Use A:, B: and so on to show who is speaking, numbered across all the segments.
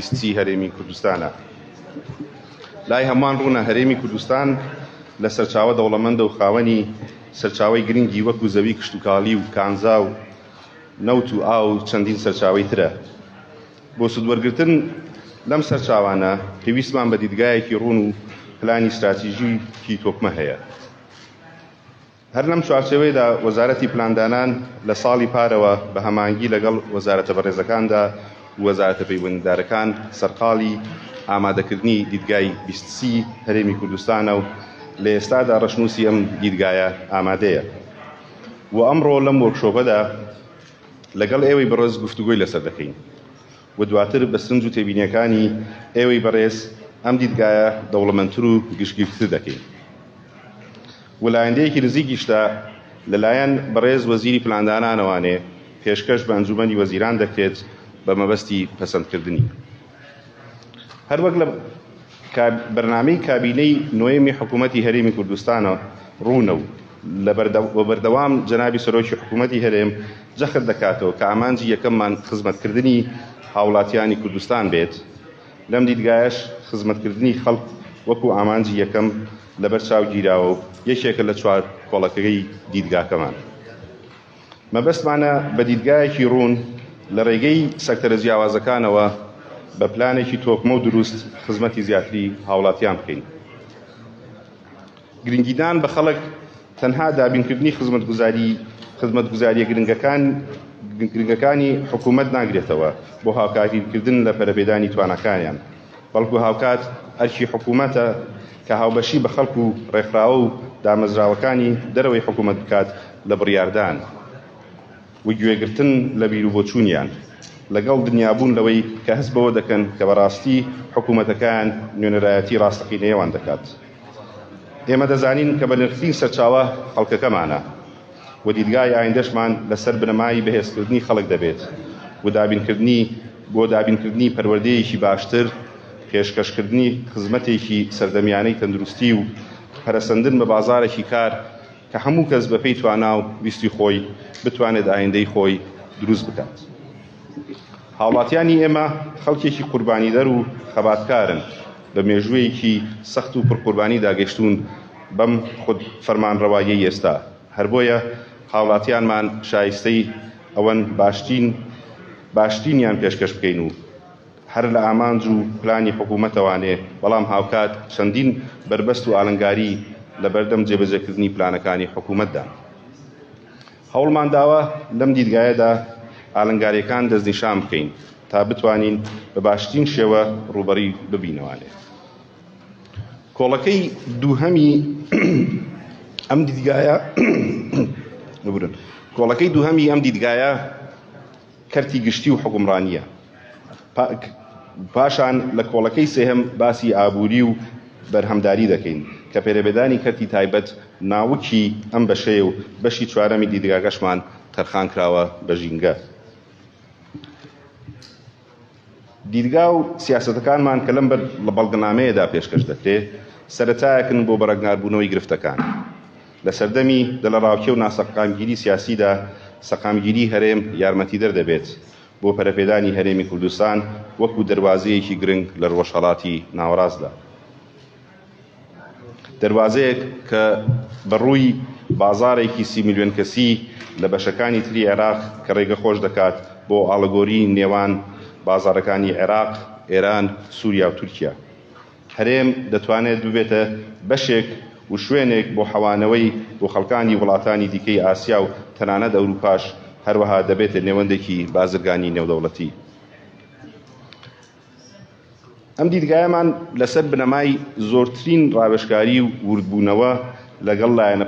A: بیستی هەرێمی کوردستانە. لای هەمووان ڕوونە هەرێمی کوردستان لە سەرچاوە دەوڵەمەندە و خاوەنی سەرچاوەی گرنگی وەکو زەوی کشتوکاڵی و کانزا و نەوت و ئاو و چەندین سەرچاوەی ترە. بۆ سوودوەرگرتن لەم سەرچاوانە پێویستمان بە دیدگایەکی ڕوون و پلانی استراتیژیکی تۆکمە هەیە. هەر لەم چوارچێوەیەدا وەزارەتی پلاندانان لە ساڵی پارەوە بە هەمانگی لەگەڵ وەزارەتە بەڕێزەکاندا و وەزارەتە پەیوەندیدارەکان سەرقاڵی ئامادەکردنی دیدگای 20 هەرێمی کوردستانە و لە ئێستادا ڕەشنووسی ئەم دیدگایە ئامادەیە. و ئەمڕۆ لەم وەرکشۆپەدا لەگەڵ ئێوەی بەڕێز گفتوگۆی لەسەر دەکەین و دواتر بە سنج و تێبینیەکانی ئێوەی بەڕێز ئەم دیدگایە دەوڵەمەندتر و گشتگیرتر دەکەین. وەلایەندەیەکی نزیکیشدا لەلایەن بەڕێز وەزیری پلاندانانەوانێ پێشکەش بە ئەنجومەنی وەزیران دەکرێت بە مەبەستی پەسەندکردنی. هەروەک لە بەرنامەی کابینەی نۆیەمی حکوومەتی هەرێمی کوردستانە ڕوونە و بەردەوام جەنابی سەرۆکی حکوومەتی هەرێم جەخت دەکاتەوە کە ئامانجی یەکەممان خزمەتکردنی هاوڵاتیانی کوردستان بێت. لەم دیدگایەش خزمەتکردنی خەڵک وەکو ئامانجی یەکەم لەبەر چاو گیراوە و یەکێکە لە چوار کۆڵەکەی دیدگاکەمان. مەبەستمانە بە دیدگایەکی ڕوون لە ڕێگەی سەکتەرە جیاوازەکانەوە بە پلانێکی تۆکمە و دروست خزمەتی زیاتری هاوڵاتیان بکەین. گرنگیدان بە خەڵک تەنها دابینکردنی خزمەتگوزاریە گرنگەکانی حکوومەت ناگرێتەوە بۆ هاوکاریکردن لە پەرەپێدانی توانەکانیان، بەڵکو هاوکات ئەرکی حکوومەتە کە هاوبەشی بە خەڵک و ڕێکخراوە و دامەزراوەکانی دەرەوەی حکوومەت بکات لە بڕیاردان و گوێگرتن لە بیر و بۆچوونیان لەگەڵ دنیابوون لەوەی کە هەست بەوە دەکەن کە بەڕاستی حکوومەتەکان نوێنەرایەتی ڕاستەقینەیەوان دەکات. ئێمە دەزانین کە بە نرخین سەرچاوە خەڵکەکەمانە و دیدگای ئایندەشمان لەسەر بنەمای بەهێزکردنی خەڵک دەبێت و بۆ دابینکردنی پەروەردەیەکی باشتر، پێشکەشکردنی خزمەتێکی سەردەمیانەی تەندروستی و پەرەسەندن بە بازارێکی کار کە هەموو کەس بەپێی توانا و ویستی خۆی بتوانێت ئایندەی خۆی دروست بکات. هاوڵاتیانی ئێمە خەڵکێکی قوربانیدەر و خەباتکارن، بە مێژوویەکی سەخت و پڕقوربانی داگەشتون بەم خود فەرمانڕەوایی ئێستا. هەر بۆیە هاوڵاتیانمان شایستەی ئەوەن باشترینیان پێشکەش بکەین و هەر لە ئامانج و پلانی حکوومەتەوانێ بەڵام هاوکات چەندین بربەست و ئالنگاری لە بەردەم جێبەجێکردنی پلانەکانی حکوومەتدا. هەوڵمان داوە لەم دیدگایەدا ئالنگاریەکان دەستنیشان بکەین تا بتوانین بە باشترین شێوە ڕوبەری ببینەوانێ. کۆڵەکەی دووهەمی ئەم دیدگایە کەرتی گشتی و حکومڕانیە. پاشان لە کۆڵەکەی سێهەم باسی ئابووری و بەرهەمداری دەکەین کە پێرەبێدانی کەرتی تایبەت ناوکی ئەم بەشەیە و بەشی چوارەمی دیدگاگەشمان تەرخان کراوە بە ژینگە. دیدگا و سیاسەتەکانمان کە لەم لە بەڵگەنامەیەدا پێشکەش دەکرێت سەرەتایەکن بۆ بەڕێکداربوونەوەی گرفتەکان. لە سەردەمی دەلەڕاوکێ و ناسەقامگیری سیاسیدا سەقامگیری هەرێم یارمەتیدەر دەبێت بۆ پەرەپێدانی هەرێمی کوردستان وەکو دەروازەیەکی گرنگ لە ڕۆژهەڵاتی ناوەڕاستدا. دەروازەیەک کە بەڕووی بازارێکی 30 میلیۆن کەسی لە بەشەکانی تری عێراق کە ڕێگە خۆش دەکات بۆ ئاڵەگۆری نێوان بازارەکانی عێراق، ئێران، سووریا و تورکیا. هەرێم دەتوانێت ببێتە بەشێک و شوێنێک بۆ حەوانەوەی بۆ خەڵکانی وڵاتانی دیکەی ئاسیا و تەنانەت ئەوروپاش، هەروەها دەبێتە نێوەندێکی بازرگانی نێودەوڵەتی. ئەم دیدگایەمان لەسەر بنەمای زۆرترین ڕاوێژکاری و وردبوونەوە لەگەڵ لایەنە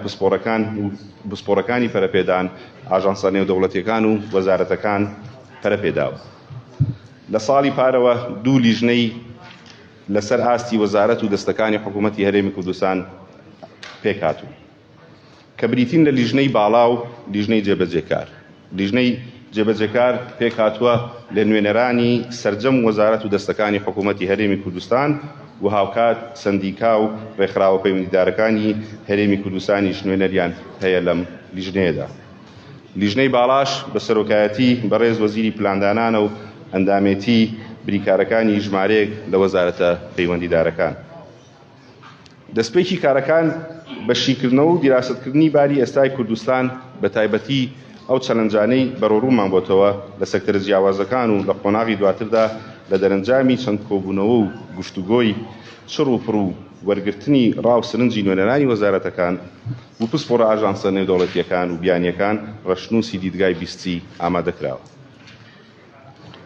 A: پسپۆڕەکانی پەرەپێدان، ئاژانسە نێودەوڵەتیەکان و وەزارەتەکان پەرەپێداوە. لە ساڵی پارەوە 2 لیژنەی لەسەر ئاستی وەزارەت و دەستەکانی حکوومەتی هەرێمی کوردستان پێکهاتوو کە بریتین لە لیژنەی باڵا و لیژنەی جێبەجێکار. لیژنەی جێبەجێکار پێکهاتووە لە نوێنەرانی سەرجەم وەزارەت و دەستەکانی حکوومەتی هەرێمی کوردستان و هاوکات سەندیکا و ڕێکخراوە پەیوەندیدارەکانی هەرێمی کوردستانیش نوێنەریان هەیە لەم لیژنەیەدا. لیژنەی باڵاش بە سەرۆکایەتی بەڕێز وەزیری پلاندانانە و ئەندامێتی بریکارەکانی ژمارەیەک لە وەزارەتە پەیوەندیدارەکان. دەستپێکی کارەکان بەشیکردنەوە و دیراستکردنی باری ئێستای کوردستان بە تایبەتی ئەو چەلەنجانەی بەڕۆڕوومان بۆتەوە لە سەکتەرە جیاوازەکان و لە قۆناغی دواتردا لە دەرەنجامی چەند کۆبوونەوە و گفتوگۆی چڕ و پڕ و وەرگرتنی ڕاو سرنجی نوێنەرانی وەزارەتەکان و پسپۆڕە ئاژانسە نێودەوڵەتیەکان و بیانیەکان ڕەشنووسی دیدگای بیستی ئامادەکراوە.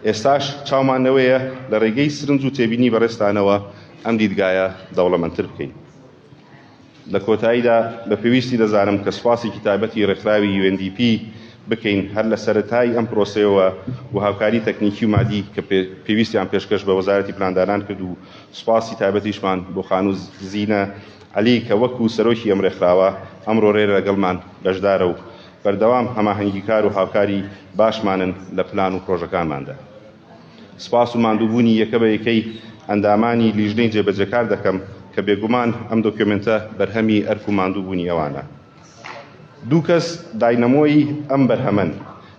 A: ئێستاش چاومانەوەیە لە ڕێگەی سرنج و تێبینی بەڕێستانەوە ئەم دیدگایە دەوڵەمەندتر بکەین. لە کۆتاییدا بە پێویستی دەزانم کە سوپاسێکی تایبەتی ڕێکخراوی UNDP بکەین هەر لە سەرەتای ئەم پرۆسەیەوە و هاوکاری تەکنیکی و مادی کە پێویستیان پێشکەش بە وەزارەتی پلاندانان کرد و سوپاسی تایبەتیشمان بۆ خانوو زینە عەلی کە وەکو سەرۆکی ئەم ڕێکخراوە ئەمڕۆ ڕێرە لەگەڵمان بەشدارە و بەردەوام هەماهەنگیکار و هاوکاری باشمانن لە پلان و پرۆژەکانماندا. سپاس و ماندووبوونی یەکە بە یەکەی ئەندامانی لیژنەی جێبەجێکار دەکەم کە بێگومان ئەم دۆکیومنتە بەرهەمی ئەرک و ماندووبوونی ئەوانە. دوو کەس داینەمۆی ئەم بەرهەمەن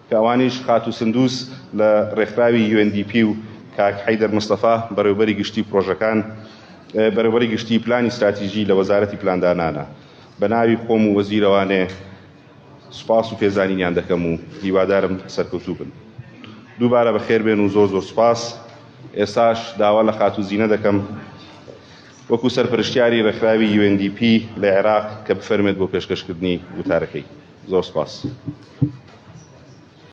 A: کە ئەوانیش خات و سندوس لە ڕێکخراوی UNDP و کاک حەیدەر مستەفا بەڕێوەبەری گشتی پرۆژەکان بەڕێوەبەری گشتی پلانی استراتیژی لە وەزارەتی پلاندانانە. بە ناوی خۆم و وەزیرەوانێ سوپاس و پێزانینیان دەکەم و هیوادارم سەرکەوتوو بن. دووبارە بەخێر بێن و زۆر سوپاس. ئێستاش داوا لە خات و زینە دەکەم وەکو سەرپەرشتیاری ڕێکخراوی UNDP لە عێراق کە بفەرمێت بۆ پێشکەشکردنی وتارەکەی. زۆر سوپاس.